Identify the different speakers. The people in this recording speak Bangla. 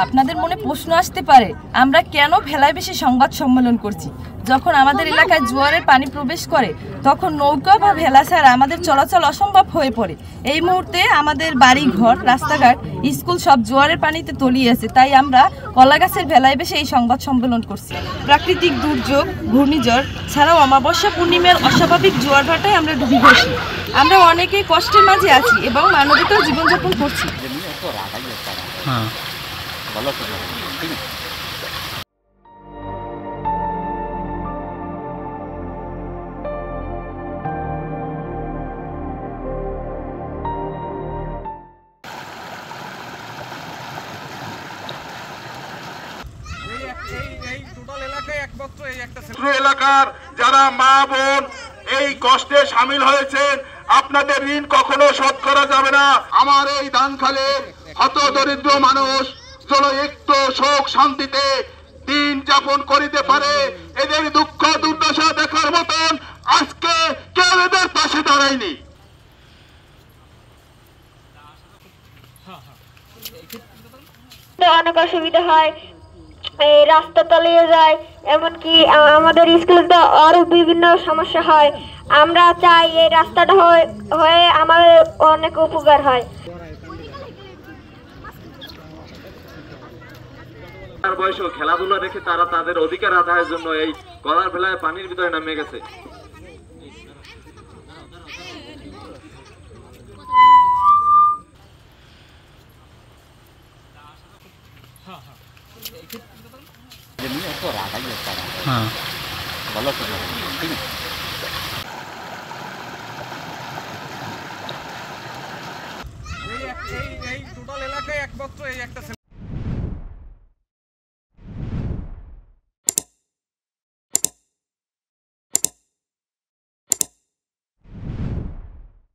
Speaker 1: আপনাদের মনে প্রশ্ন আসতে পারে আমরা কেন ভেলায় বেশি সংবাদ সম্মেলন করছি। যখন আমাদের এলাকায় জোয়ারের পানি প্রবেশ করে তখন নৌকা বা ভেলা ছাড়া আমাদের চলাচল অসম্ভব হয়ে পড়ে। এই মুহূর্তে আমাদের বাড়ি ঘর, রাস্তাঘাট, স্কুল সব জোয়ারের পানিতে তলিয়ে আছে। তাই আমরা কলাগাছের ভেলায় বেশি এই সংবাদ সম্মেলন করছি। প্রাকৃতিক দুর্যোগ, ঘূর্ণিঝড় ছাড়াও অমাবস্যা পূর্ণিমার অস্বাভাবিক জোয়ার ভাটায় আমরা ডুবে গেছি। আমরা অনেকেই কষ্টের মাঝে আছি এবং মানবিকতার জীবনযাপন করছি।
Speaker 2: এলাকার যারা মা বোন এই কষ্টে সামিল হয়েছেন, আপনাদের ঋণ কখনো শোধ করা যাবে না। আমার এই দানখালের হত দরিদ্র মানুষ যেন একটু শোক শান্তিতে দিন যাপন করিতে পারে, এদের দুঃখ দুর্দশা দেখার মতন আজকে কেউ এদের পাশে দাঁড়ায়নি।
Speaker 3: অনেক অসুবিধা হয়, এই রাস্তা তলিয়ে যায়, এমনকি আমাদের স্কুলে তো আরো বিভিন্ন সমস্যা হয়। আমরা চাই এই রাস্তাটা হয়ে আমাদের অনেক উপকার হয়।
Speaker 4: বয়সে খেলাধুলা রেখে তারা তাদের অধিকার আদায়ের জন্য এই কলার ভেলায় পানির ভিতরে নামে গেছে।
Speaker 5: এই টোটাল এলাকায় একমাত্র এই একটা